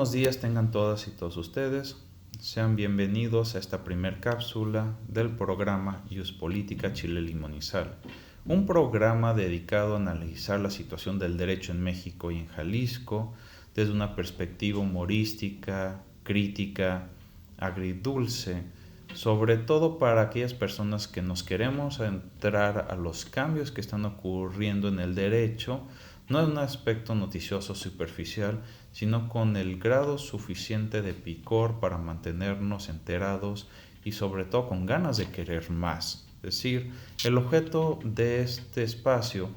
Buenos días tengan todas y todos ustedes. Sean bienvenidos a esta primer cápsula del programa Ius Política Chile Limón y Sal, un programa dedicado a analizar la situación del derecho en México y en Jalisco desde una perspectiva humorística, crítica, agridulce, sobre todo para aquellas personas que nos queremos entrar a los cambios que están ocurriendo en el derecho, no en un aspecto noticioso superficial, sino con el grado suficiente de picor para mantenernos enterados y sobre todo con ganas de querer más. Es decir, el objeto de este espacio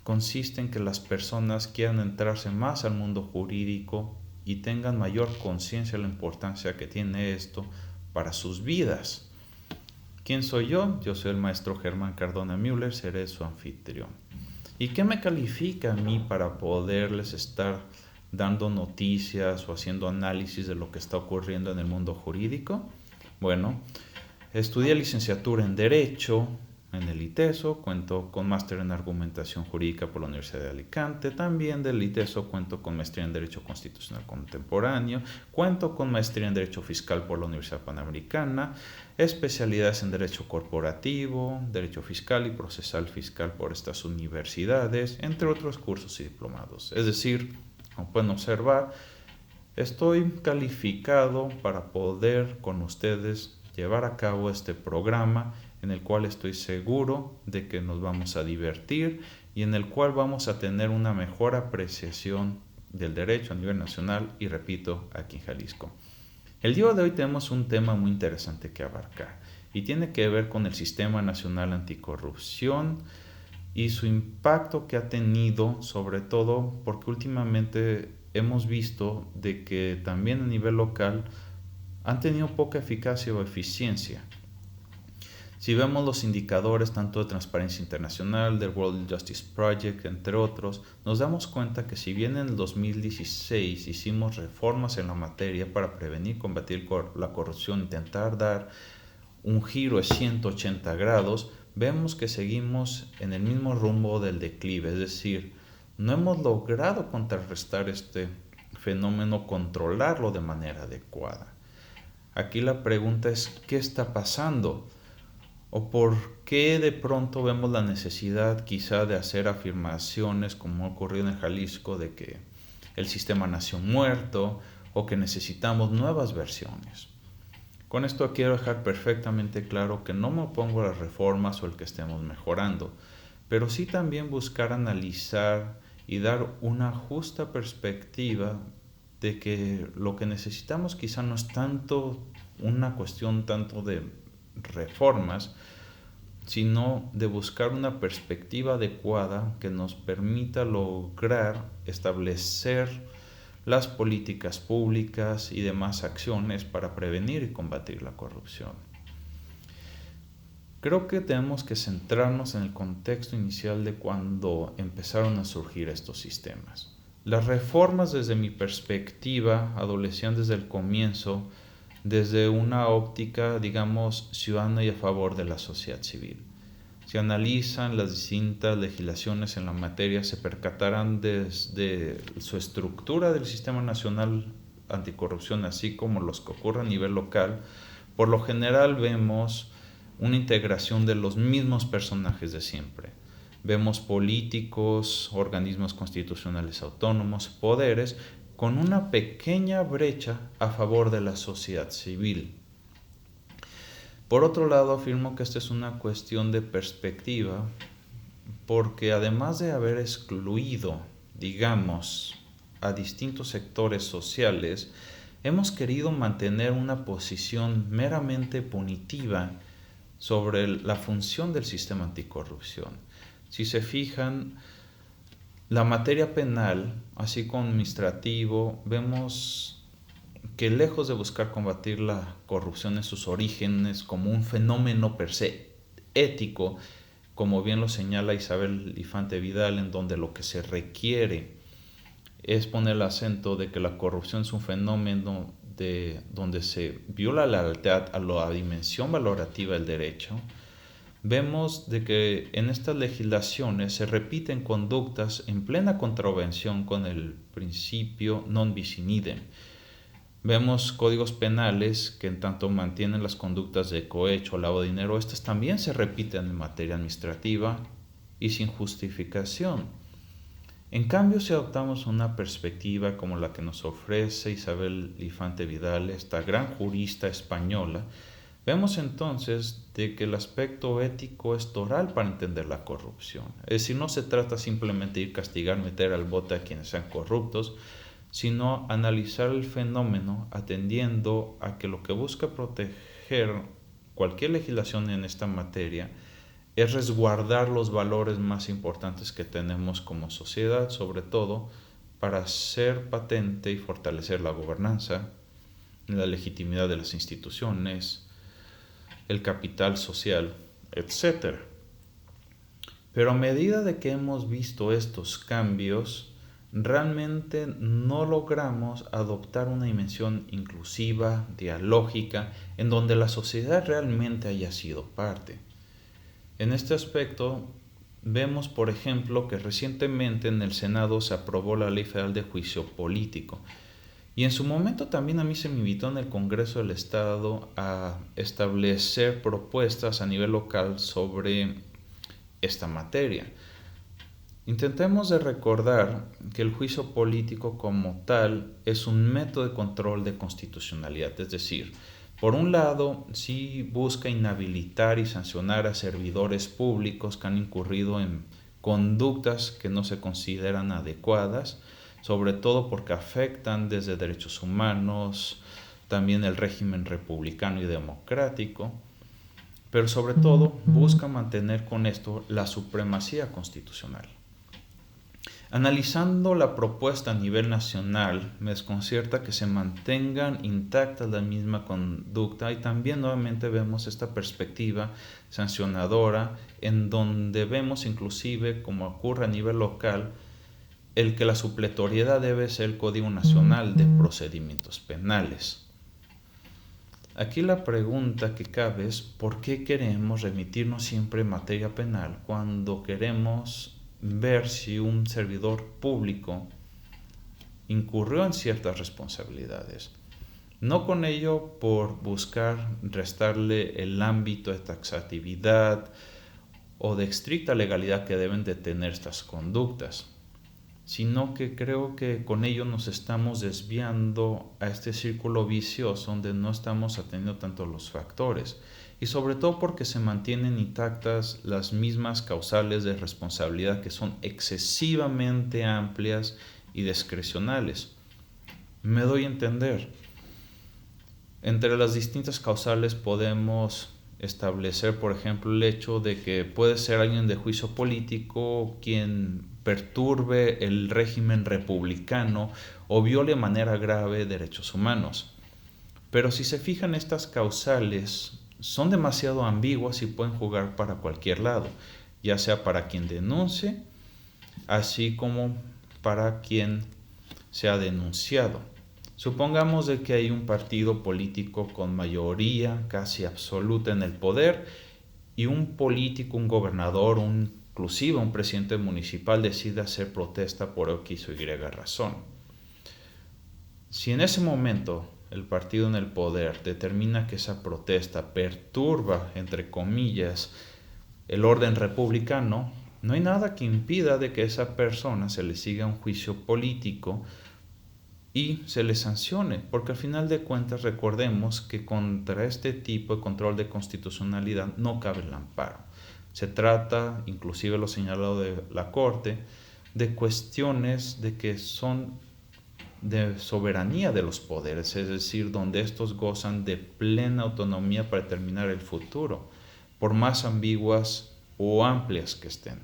consiste en que las personas quieran entrarse más al mundo jurídico y tengan mayor conciencia de la importancia que tiene esto para sus vidas. ¿Quién soy yo? Yo soy el maestro Germán Cardona Müller, seré su anfitrión. ¿Y qué me califica a mí para poderles estar dando noticias o haciendo análisis de lo que está ocurriendo en el mundo jurídico? Bueno, estudié licenciatura en Derecho en el ITESO, cuento con máster en Argumentación Jurídica por la Universidad de Alicante, también del ITESO cuento con maestría en Derecho Constitucional Contemporáneo, cuento con maestría en Derecho Fiscal por la Universidad Panamericana, especialidades en Derecho Corporativo, Derecho Fiscal y Procesal Fiscal por estas universidades, entre otros cursos y diplomados. Es decir, como pueden observar, estoy calificado para poder con ustedes llevar a cabo este programa en el cual estoy seguro de que nos vamos a divertir y en el cual vamos a tener una mejor apreciación del derecho a nivel nacional y, repito, aquí en Jalisco. El día de hoy tenemos un tema muy interesante que abarcar y tiene que ver con el Sistema Nacional Anticorrupción y su impacto que ha tenido, sobre todo porque últimamente hemos visto de que también a nivel local han tenido poca eficacia o eficiencia. Si vemos los indicadores tanto de Transparencia Internacional, del World Justice Project, entre otros, nos damos cuenta que si bien en el 2016 hicimos reformas en la materia para prevenir y combatir la corrupción, intentar dar un giro de 180 grados, vemos que seguimos en el mismo rumbo del declive, es decir, no hemos logrado contrarrestar este fenómeno, controlarlo de manera adecuada. Aquí la pregunta es, ¿qué está pasando? ¿O por qué de pronto vemos la necesidad quizá de hacer afirmaciones como ha ocurrido en Jalisco de que el sistema nació muerto o que necesitamos nuevas versiones? Con esto quiero dejar perfectamente claro que no me opongo a las reformas o el que estemos mejorando, pero sí también buscar analizar y dar una justa perspectiva de que lo que necesitamos quizá no es tanto una cuestión tanto de reformas, sino de buscar una perspectiva adecuada que nos permita lograr establecer las políticas públicas y demás acciones para prevenir y combatir la corrupción. Creo que tenemos que centrarnos en el contexto inicial de cuando empezaron a surgir estos sistemas. Las reformas, desde mi perspectiva, adolecían desde el comienzo desde una óptica, digamos, ciudadana y a favor de la sociedad civil. Si analizan las distintas legislaciones en la materia, se percatarán desde su estructura del Sistema Nacional Anticorrupción, así como los que ocurren a nivel local. Por lo general vemos una integración de los mismos personajes de siempre. Vemos políticos, organismos constitucionales autónomos, poderes, con una pequeña brecha a favor de la sociedad civil. Por otro lado, afirmo que esta es una cuestión de perspectiva, porque además de haber excluido, digamos, a distintos sectores sociales, hemos querido mantener una posición meramente punitiva sobre la función del sistema anticorrupción. Si se fijan, la materia penal, así como administrativo, vemos que lejos de buscar combatir la corrupción en sus orígenes como un fenómeno per se ético, como bien lo señala Isabel Infante Vidal, en donde lo que se requiere es poner el acento de que la corrupción es un fenómeno donde se viola la lealtad a la dimensión valorativa del derecho, vemos de que en estas legislaciones se repiten conductas en plena contravención con el principio non bis in idem. Vemos códigos penales que en tanto mantienen las conductas de cohecho o lavado de dinero, estas también se repiten en materia administrativa y sin justificación. En cambio, si adoptamos una perspectiva como la que nos ofrece Isabel Infante Vidal, esta gran jurista española, vemos entonces de que el aspecto ético es toral para entender la corrupción. Es decir, no se trata simplemente de ir castigar, meter al bote a quienes sean corruptos, sino analizar el fenómeno atendiendo a que lo que busca proteger cualquier legislación en esta materia es resguardar los valores más importantes que tenemos como sociedad, sobre todo para hacer patente y fortalecer la gobernanza, la legitimidad de las instituciones, el capital social, etc. Pero a medida de que hemos visto estos cambios, realmente no logramos adoptar una dimensión inclusiva, dialógica, en donde la sociedad realmente haya sido parte. En este aspecto, vemos, por ejemplo, que recientemente en el Senado se aprobó la Ley Federal de Juicio Político. Y en su momento también a mí se me invitó en el Congreso del Estado a establecer propuestas a nivel local sobre esta materia. Intentemos de recordar que el juicio político como tal es un método de control de constitucionalidad, es decir, por un lado, sí busca inhabilitar y sancionar a servidores públicos que han incurrido en conductas que no se consideran adecuadas, sobre todo porque afectan desde derechos humanos, también el régimen republicano y democrático, pero sobre todo busca mantener con esto la supremacía constitucional. Analizando la propuesta a nivel nacional, me desconcierta que se mantengan intactas la misma conducta y también nuevamente vemos esta perspectiva sancionadora en donde vemos inclusive, como ocurre a nivel local, el que la supletoriedad debe ser el Código Nacional de Procedimientos Penales. Aquí la pregunta que cabe es ¿por qué queremos remitirnos siempre en materia penal cuando queremos ver si un servidor público incurrió en ciertas responsabilidades? No con ello por buscar restarle el ámbito de taxatividad o de estricta legalidad que deben de tener estas conductas, sino que creo que con ello nos estamos desviando a este círculo vicioso donde no estamos atendiendo tanto los factores y sobre todo porque se mantienen intactas las mismas causales de responsabilidad que son excesivamente amplias y discrecionales. Me doy a entender. Entre las distintas causales podemos establecer, por ejemplo, el hecho de que puede ser alguien de juicio político quien perturbe el régimen republicano o viole de manera grave derechos humanos. Pero si se fijan, estas causales son demasiado ambiguas y pueden jugar para cualquier lado, ya sea para quien denuncie, así como para quien sea denunciado. Supongamos de que hay un partido político con mayoría casi absoluta en el poder y un político, un gobernador, inclusive un presidente municipal decide hacer protesta por X o Y razón. Si en ese momento el partido en el poder determina que esa protesta perturba, entre comillas, el orden republicano, no hay nada que impida de que a esa persona se le siga un juicio político y se le sancione, porque al final de cuentas recordemos que contra este tipo de control de constitucionalidad no cabe el amparo. Se trata, inclusive lo señalado de la Corte, de cuestiones de que son de soberanía de los poderes, es decir, donde estos gozan de plena autonomía para determinar el futuro, por más ambiguas o amplias que estén.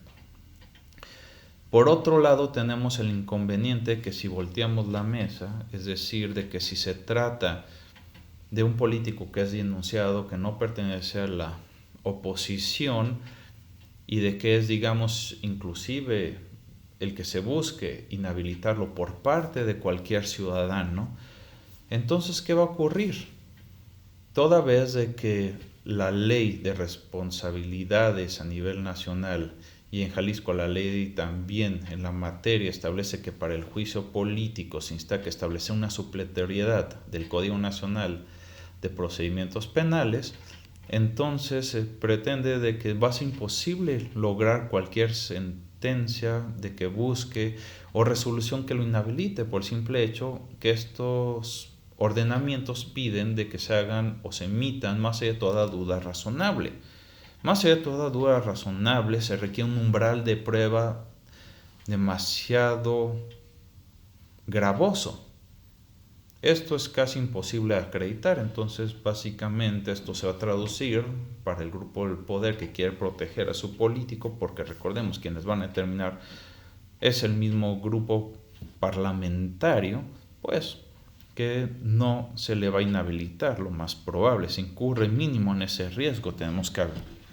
Por otro lado, tenemos el inconveniente que si volteamos la mesa, es decir, de que si se trata de un político que es denunciado, que no pertenece a la oposición y de que es, digamos, inclusive el que se busque inhabilitarlo por parte de cualquier ciudadano, entonces, ¿qué va a ocurrir? Toda vez de que la ley de responsabilidades a nivel nacional y en Jalisco la ley también en la materia establece que para el juicio político se insta que establecer una supletoriedad del Código Nacional de Procedimientos Penales, entonces se pretende de que va a ser imposible lograr cualquier sentencia de que busque o resolución que lo inhabilite por el simple hecho que estos ordenamientos piden de que se hagan o se emitan más allá de toda duda razonable. Más allá de toda duda razonable se requiere un umbral de prueba demasiado gravoso. Esto es casi imposible de acreditar, entonces básicamente esto se va a traducir para el grupo del poder que quiere proteger a su político, porque recordemos quienes van a determinar es el mismo grupo parlamentario, pues que no se le va a inhabilitar, lo más probable, se incurre mínimo en ese riesgo, tenemos que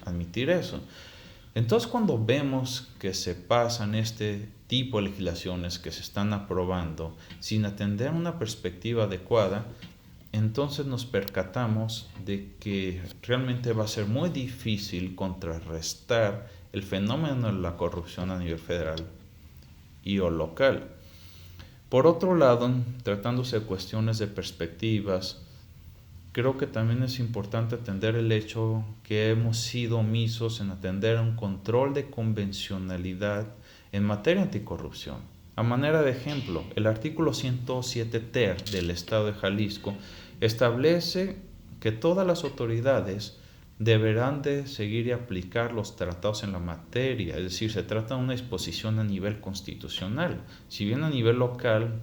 admitir eso. Entonces cuando vemos que se pasan este tipo de legislaciones que se están aprobando sin atender a una perspectiva adecuada, entonces nos percatamos de que realmente va a ser muy difícil contrarrestar el fenómeno de la corrupción a nivel federal y o local. Por otro lado, tratándose de cuestiones de perspectivas, creo que también es importante atender el hecho que hemos sido omisos en atender a un control de convencionalidad en materia anticorrupción. A manera de ejemplo, el artículo 107 ter del Estado de Jalisco establece que todas las autoridades deberán de seguir y aplicar los tratados en la materia, es decir, se trata de una disposición a nivel constitucional. Si bien a nivel local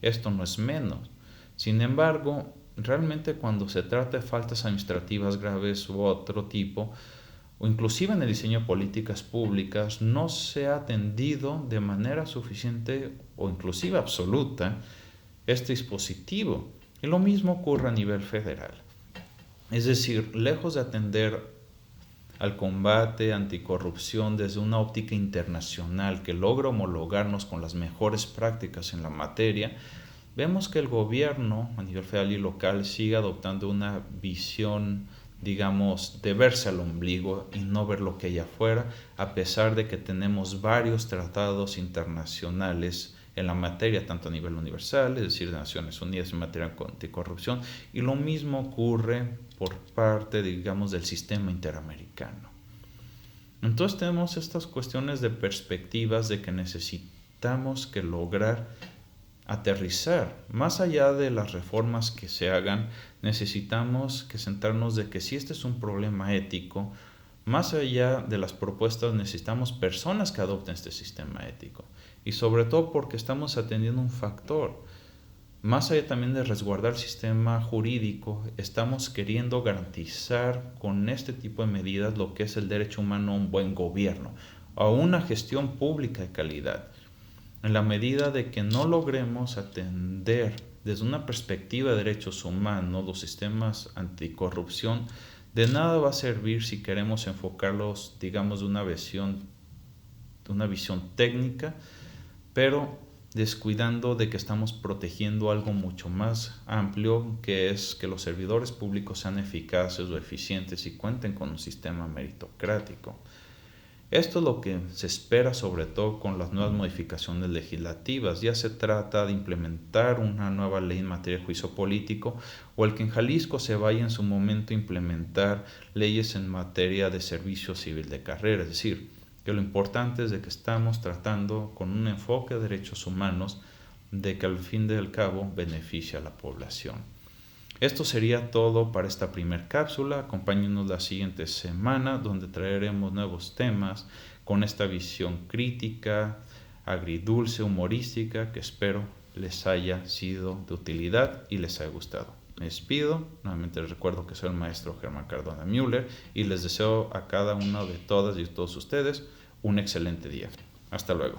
esto no es menos. Sin embargo, realmente cuando se trata de faltas administrativas graves u otro tipo, o inclusive en el diseño de políticas públicas, no se ha atendido de manera suficiente o inclusive absoluta este dispositivo. Y lo mismo ocurre a nivel federal. Es decir, lejos de atender al combate anticorrupción desde una óptica internacional que logra homologarnos con las mejores prácticas en la materia, vemos que el gobierno a nivel federal y local sigue adoptando una visión, digamos, de verse al ombligo y no ver lo que hay afuera, a pesar de que tenemos varios tratados internacionales en la materia, tanto a nivel universal, es decir, de Naciones Unidas en materia anticorrupción, y lo mismo ocurre por parte, digamos, del sistema interamericano. Entonces tenemos estas cuestiones de perspectivas de que necesitamos que lograr aterrizar. Más allá de las reformas que se hagan, necesitamos que centrarnos de que si este es un problema ético, más allá de las propuestas necesitamos personas que adopten este sistema ético. Y sobre todo porque estamos atendiendo un factor. Más allá también de resguardar el sistema jurídico, estamos queriendo garantizar con este tipo de medidas lo que es el derecho humano a un buen gobierno, a una gestión pública de calidad. En la medida de que no logremos atender desde una perspectiva de derechos humanos los sistemas anticorrupción, de nada va a servir si queremos enfocarlos, digamos, de una visión técnica, pero descuidando de que estamos protegiendo algo mucho más amplio, que es que los servidores públicos sean eficaces o eficientes y cuenten con un sistema meritocrático. Esto es lo que se espera sobre todo con las nuevas modificaciones legislativas. Ya se trata de implementar una nueva ley en materia de juicio político o el que en Jalisco se vaya en su momento a implementar leyes en materia de servicio civil de carrera. Es decir, que lo importante es de que estamos tratando con un enfoque de derechos humanos de que al fin y al cabo beneficia a la población. Esto sería todo para esta primer cápsula. Acompáñenos la siguiente semana donde traeremos nuevos temas con esta visión crítica, agridulce, humorística que espero les haya sido de utilidad y les haya gustado. Me despido, nuevamente les recuerdo que soy el maestro Germán Cardona Müller y les deseo a cada uno de todas y todos ustedes un excelente día. Hasta luego.